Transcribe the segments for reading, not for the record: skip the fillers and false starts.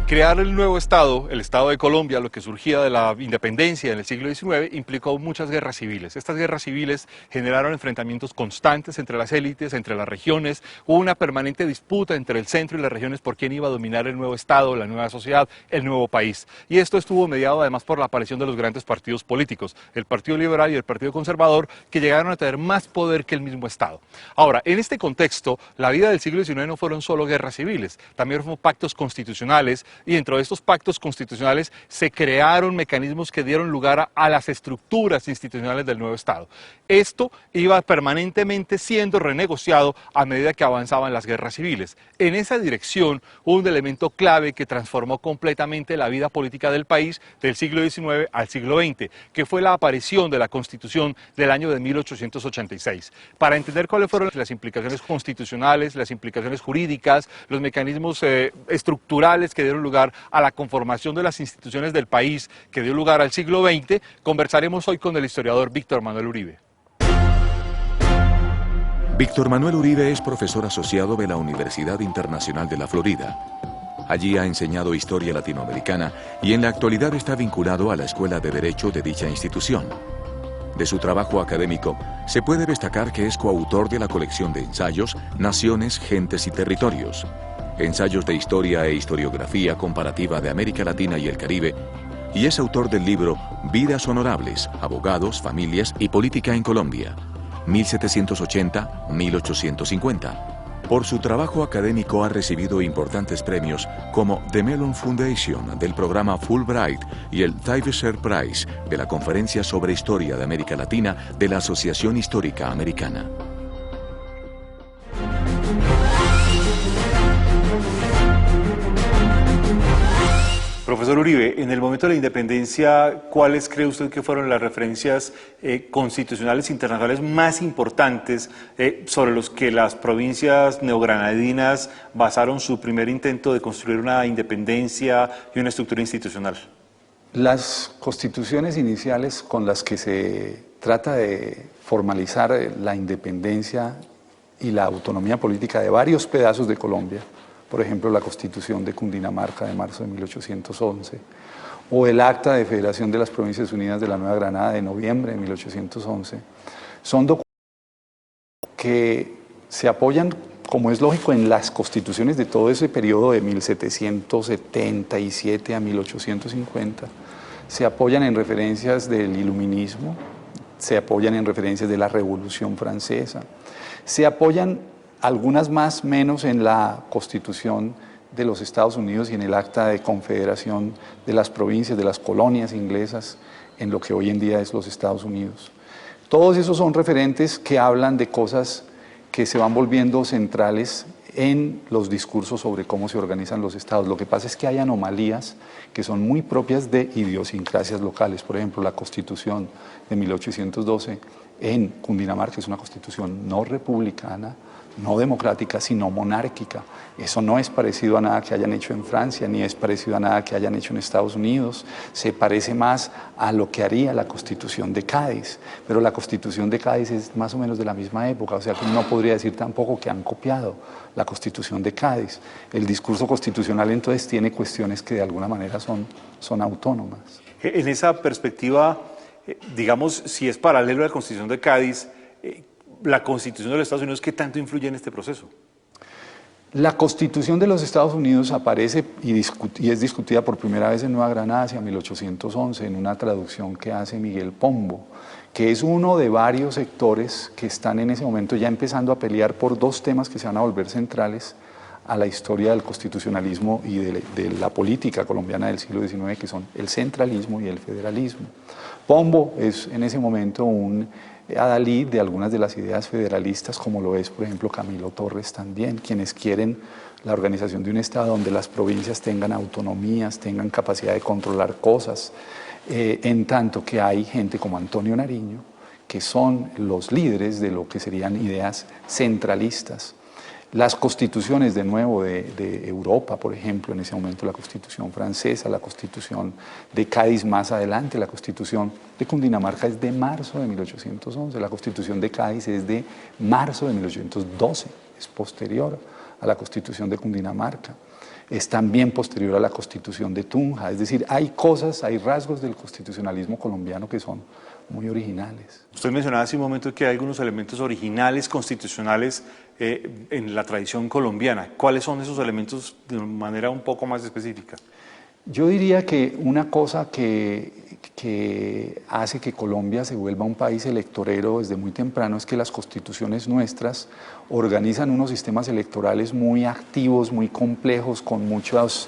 Crear el nuevo Estado, el Estado de Colombia, lo que surgía de la independencia en el siglo XIX, implicó muchas guerras civiles. Estas guerras civiles generaron enfrentamientos constantes entre las élites, entre las regiones. Hubo una permanente disputa entre el centro y las regiones por quién iba a dominar el nuevo Estado, la nueva sociedad, el nuevo país. Y esto estuvo mediado además por la aparición de los grandes partidos políticos, el Partido Liberal y el Partido Conservador, que llegaron a tener más poder que el mismo Estado. Ahora, en este contexto, la vida del siglo XIX no fueron solo guerras civiles, también fueron pactos constitucionales, y dentro de estos pactos constitucionales se crearon mecanismos que dieron lugar a las estructuras institucionales del nuevo Estado. Esto iba permanentemente siendo renegociado a medida que avanzaban las guerras civiles. En esa dirección hubo un elemento clave que transformó completamente la vida política del país del siglo XIX al siglo XX, que fue la aparición de la Constitución del año de 1886. Para entender cuáles fueron las implicaciones constitucionales, las implicaciones jurídicas, los mecanismos estructurales que dieron lugar a la conformación de las instituciones del país que dio lugar al siglo XX, conversaremos hoy con el historiador Víctor Manuel Uribe. Víctor Manuel Uribe es profesor asociado de la Universidad Internacional de la Florida. Allí ha enseñado historia latinoamericana y en la actualidad está vinculado a la Escuela de Derecho de dicha institución. De su trabajo académico, se puede destacar que es coautor de la colección de ensayos Naciones, Gentes y Territorios, ensayos de historia e historiografía comparativa de América Latina y el Caribe, y es autor del libro Vidas Honorables, Abogados, Familias y Política en Colombia, 1780-1850. Por su trabajo académico ha recibido importantes premios como The Mellon Foundation del programa Fulbright y el Tyvesher Prize de la Conferencia sobre Historia de América Latina de la Asociación Histórica Americana. Profesor Uribe, en el momento de la independencia, ¿cuáles cree usted que fueron las referencias constitucionales internacionales más importantes sobre los que las provincias neogranadinas basaron su primer intento de construir una independencia y una estructura institucional? Las constituciones iniciales con las que se trata de formalizar la independencia y la autonomía política de varios pedazos de Colombia, por ejemplo, la Constitución de Cundinamarca de marzo de 1811, o el Acta de Federación de las Provincias Unidas de la Nueva Granada de noviembre de 1811, son documentos que se apoyan, como es lógico, en las constituciones de todo ese periodo de 1777 a 1850, se apoyan en referencias del iluminismo, se apoyan en referencias de la Revolución Francesa, se apoyan algunas más, menos en la Constitución de los Estados Unidos y en el Acta de Confederación de las provincias, de las colonias inglesas, en lo que hoy en día es los Estados Unidos. Todos esos son referentes que hablan de cosas que se van volviendo centrales en los discursos sobre cómo se organizan los estados. Lo que pasa es que hay anomalías que son muy propias de idiosincrasias locales. Por ejemplo, la Constitución de 1812 en Cundinamarca es una constitución no republicana, no democrática, sino monárquica. Eso no es parecido a nada que hayan hecho en Francia, ni es parecido a nada que hayan hecho en Estados Unidos. Se parece más a lo que haría la Constitución de Cádiz, pero la Constitución de Cádiz es más o menos de la misma época, o sea que uno no podría decir tampoco que han copiado la Constitución de Cádiz. El discurso constitucional entonces tiene cuestiones que de alguna manera son autónomas. En esa perspectiva, digamos, si es paralelo a la Constitución de Cádiz, la Constitución de los Estados Unidos, ¿qué tanto influye en este proceso? La Constitución de los Estados Unidos aparece y es discutida por primera vez en Nueva Granada hacia 1811 en una traducción que hace Miguel Pombo, que es uno de varios sectores que están en ese momento ya empezando a pelear por dos temas que se van a volver centrales a la historia del constitucionalismo y de la política colombiana del siglo XIX, que son el centralismo y el federalismo. Pombo es en ese momento un adalid de algunas de las ideas federalistas, como lo es, por ejemplo, Camilo Torres también, quienes quieren la organización de un Estado donde las provincias tengan autonomías, tengan capacidad de controlar cosas, en tanto que hay gente como Antonio Nariño, que son los líderes de lo que serían ideas centralistas. Las constituciones, de nuevo, de Europa, por ejemplo, en ese momento la Constitución francesa, la Constitución de Cádiz más adelante, la Constitución de Cundinamarca es de marzo de 1811, la Constitución de Cádiz es de marzo de 1812, es posterior a la Constitución de Cundinamarca, es también posterior a la Constitución de Tunja, es decir, hay cosas, hay rasgos del constitucionalismo colombiano que son muy originales. Usted mencionaba hace un momento que hay algunos elementos originales constitucionales en la tradición colombiana. ¿Cuáles son esos elementos de manera un poco más específica? Yo diría que una cosa que hace que Colombia se vuelva un país electorero desde muy temprano es que las constituciones nuestras organizan unos sistemas electorales muy activos, muy complejos, con muchas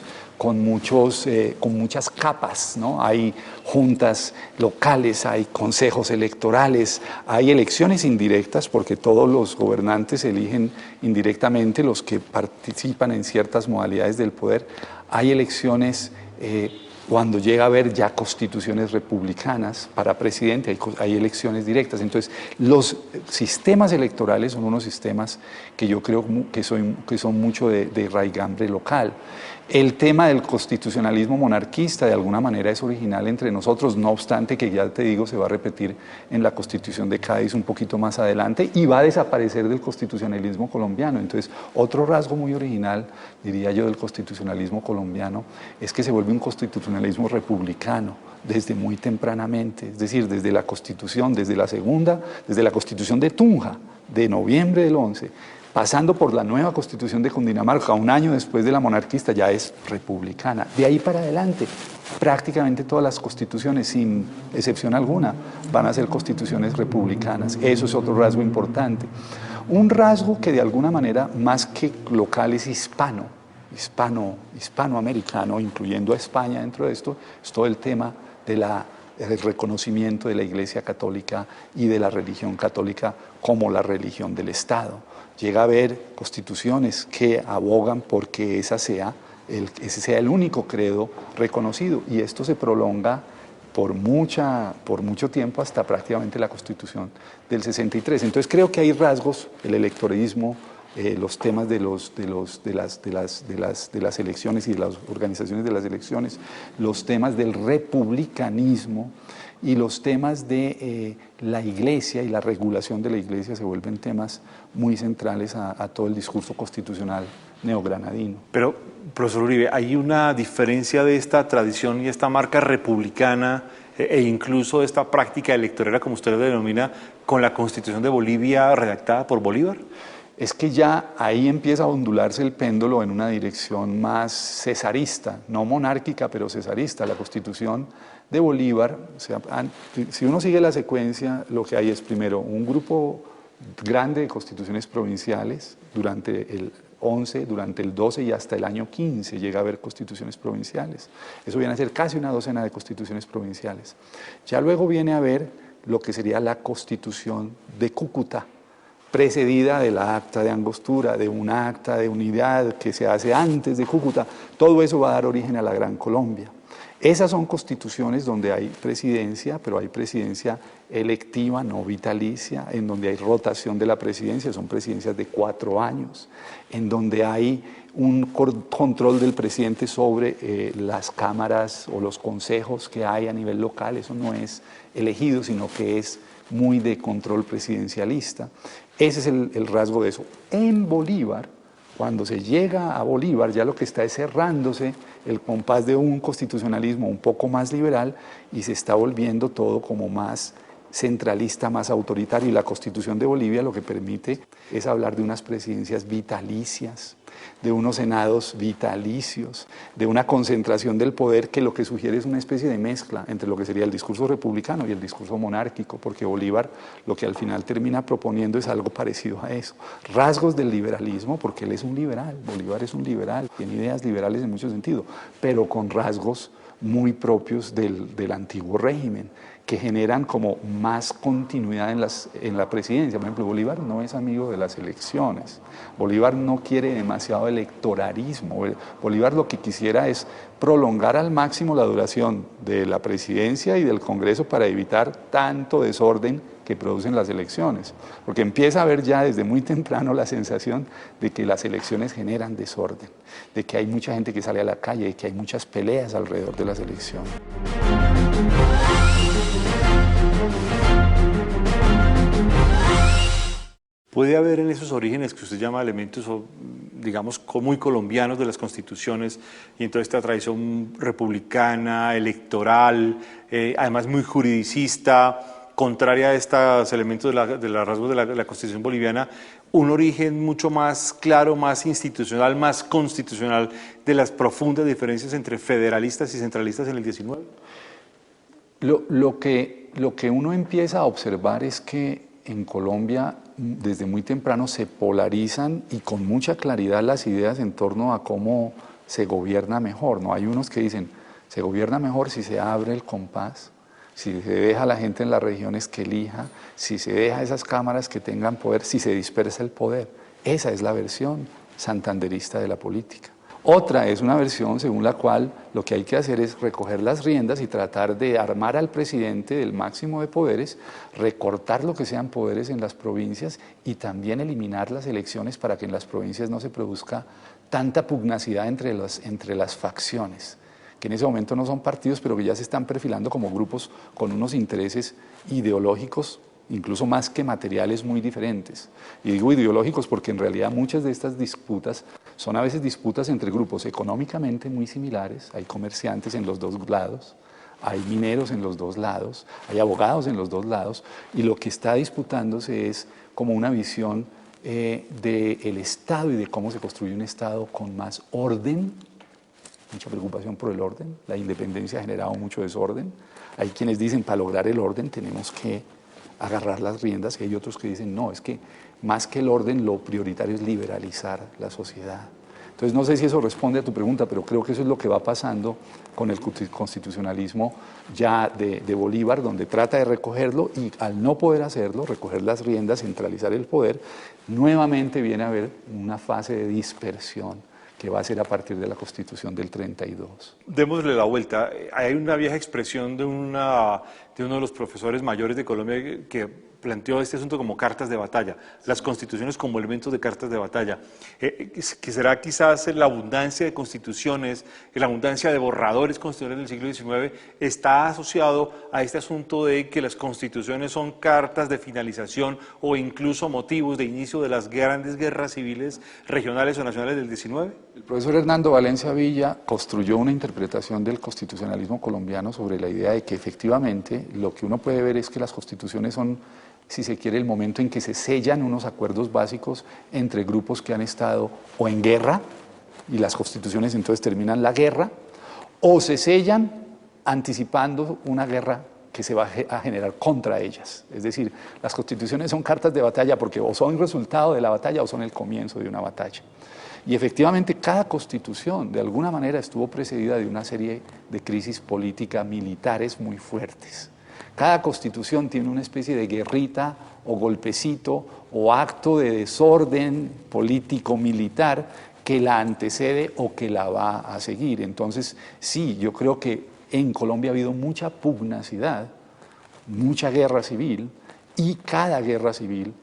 capas, ¿no? Hay juntas locales, hay consejos electorales, hay elecciones indirectas, porque todos los gobernantes eligen indirectamente los que participan en ciertas modalidades del poder, hay elecciones cuando llega a haber ya constituciones republicanas para presidente, hay elecciones directas. Entonces, los sistemas electorales son unos sistemas que yo creo que son mucho de raigambre local. El tema del constitucionalismo monarquista de alguna manera es original entre nosotros, no obstante que ya te digo se va a repetir en la Constitución de Cádiz un poquito más adelante y va a desaparecer del constitucionalismo colombiano. Entonces, otro rasgo muy original, diría yo, del constitucionalismo colombiano es que se vuelve un constitucionalismo republicano desde muy tempranamente, es decir, desde la Constitución, desde la Constitución de Tunja, de noviembre del 11, pasando por la nueva Constitución de Cundinamarca, un año después de la monarquista, ya es republicana. De ahí para adelante, prácticamente todas las constituciones, sin excepción alguna, van a ser constituciones republicanas. Eso es otro rasgo importante. Un rasgo que de alguna manera, más que local, es hispanoamericano, incluyendo a España dentro de esto, es todo el tema del reconocimiento de la Iglesia Católica y de la religión católica como la religión del Estado. Llega a haber constituciones que abogan porque ese sea el único credo reconocido, y esto se prolonga por mucho tiempo hasta prácticamente la Constitución del 63. Entonces creo que hay rasgos, el electoralismo, los temas de las elecciones y de las organizaciones de las elecciones, los temas del republicanismo y los temas de la Iglesia y la regulación de la Iglesia se vuelven temas muy centrales a todo el discurso constitucional neogranadino. Pero, profesor Uribe, ¿hay una diferencia de esta tradición y esta marca republicana e incluso de esta práctica electoral, como usted lo denomina, con la Constitución de Bolivia redactada por Bolívar? Es que ya ahí empieza a ondularse el péndulo en una dirección más cesarista, no monárquica, pero cesarista. La Constitución de Bolívar, o sea, si uno sigue la secuencia, lo que hay es primero un grupo grande de constituciones provinciales durante el 11, durante el 12 y hasta el año 15 llega a haber constituciones provinciales. Eso viene a ser casi una docena de constituciones provinciales. Ya luego viene a haber lo que sería la Constitución de Cúcuta, precedida de la acta de Angostura, de un acta de unidad que se hace antes de Cúcuta. Todo eso va a dar origen a la Gran Colombia. Esas son constituciones donde hay presidencia, pero hay presidencia electiva, no vitalicia, en donde hay rotación de la presidencia, son presidencias de 4 años, en donde hay un control del presidente sobre las cámaras o los consejos que hay a nivel local. Eso no es elegido, sino que es muy de control presidencialista. Ese es el rasgo de eso. En Bolívar, cuando se llega a Bolívar, ya lo que está es cerrándose el compás de un constitucionalismo un poco más liberal y se está volviendo todo como más centralista, más autoritario, y la Constitución de Bolivia lo que permite es hablar de unas presidencias vitalicias, de unos senados vitalicios, de una concentración del poder que lo que sugiere es una especie de mezcla entre lo que sería el discurso republicano y el discurso monárquico, porque Bolívar lo que al final termina proponiendo es algo parecido a eso. Rasgos del liberalismo, porque él es un liberal, Bolívar es un liberal, tiene ideas liberales en mucho sentido, pero con rasgos muy propios del antiguo régimen, que generan como más continuidad en la presidencia. Por ejemplo, Bolívar no es amigo de las elecciones, Bolívar no quiere demasiado electoralismo, Bolívar lo que quisiera es prolongar al máximo la duración de la presidencia y del Congreso para evitar tanto desorden que producen las elecciones, porque empieza a haber ya desde muy temprano la sensación de que las elecciones generan desorden, de que hay mucha gente que sale a la calle, de que hay muchas peleas alrededor de las elecciones. ¿Puede haber en esos orígenes que usted llama elementos, digamos, muy colombianos de las constituciones y en toda esta tradición republicana, electoral, además muy juridicista, contraria a estos elementos de los rasgos de la Constitución boliviana, un origen mucho más claro, más institucional, más constitucional de las profundas diferencias entre federalistas y centralistas en el 19? Lo que uno empieza a observar es que en Colombia desde muy temprano se polarizan y con mucha claridad las ideas en torno a cómo se gobierna mejor, ¿no? Hay unos que dicen, se gobierna mejor si se abre el compás, si se deja a la gente en las regiones que elija, si se deja a esas cámaras que tengan poder, si se dispersa el poder. Esa es la versión santanderista de la política. Otra es una versión según la cual lo que hay que hacer es recoger las riendas y tratar de armar al presidente del máximo de poderes, recortar lo que sean poderes en las provincias y también eliminar las elecciones para que en las provincias no se produzca tanta pugnacidad entre las facciones, que en ese momento no son partidos, pero que ya se están perfilando como grupos con unos intereses ideológicos, incluso más que materiales, muy diferentes. Y digo ideológicos porque en realidad muchas de estas disputas son a veces disputas entre grupos económicamente muy similares, hay comerciantes en los dos lados, hay mineros en los dos lados, hay abogados en los dos lados, y lo que está disputándose es como una visión del Estado y de cómo se construye un Estado con más orden, mucha preocupación por el orden, la independencia ha generado mucho desorden, hay quienes dicen para lograr el orden tenemos que agarrar las riendas, y hay otros que dicen no, es que más que el orden lo prioritario es liberalizar la sociedad. Entonces no sé si eso responde a tu pregunta, pero creo que eso es lo que va pasando con el constitucionalismo ya de Bolívar, donde trata de recogerlo y al no poder hacerlo, recoger las riendas, centralizar el poder, nuevamente viene a haber una fase de dispersión que va a ser a partir de la Constitución del 32. Démosle la vuelta. Hay una vieja expresión de uno de los profesores mayores de Colombia que planteó este asunto como cartas de batalla, las constituciones como elementos de cartas de batalla, que será quizás la abundancia de constituciones, la abundancia de borradores constitucionales del siglo XIX, está asociado a este asunto de que las constituciones son cartas de finalización o incluso motivos de inicio de las grandes guerras civiles regionales o nacionales del XIX. El profesor Hernando Valencia Villa construyó una interpretación del constitucionalismo colombiano sobre la idea de que efectivamente lo que uno puede ver es que las constituciones son, si se quiere, el momento en que se sellan unos acuerdos básicos entre grupos que han estado o en guerra, y las constituciones entonces terminan la guerra, o se sellan anticipando una guerra que se va a generar contra ellas. Es decir, las constituciones son cartas de batalla porque o son resultado de la batalla o son el comienzo de una batalla. Y efectivamente cada constitución de alguna manera estuvo precedida de una serie de crisis políticas militares muy fuertes. Cada constitución tiene una especie de guerrita o golpecito o acto de desorden político-militar que la antecede o que la va a seguir. Entonces, sí, yo creo que en Colombia ha habido mucha pugnacidad, mucha guerra civil, y cada guerra civil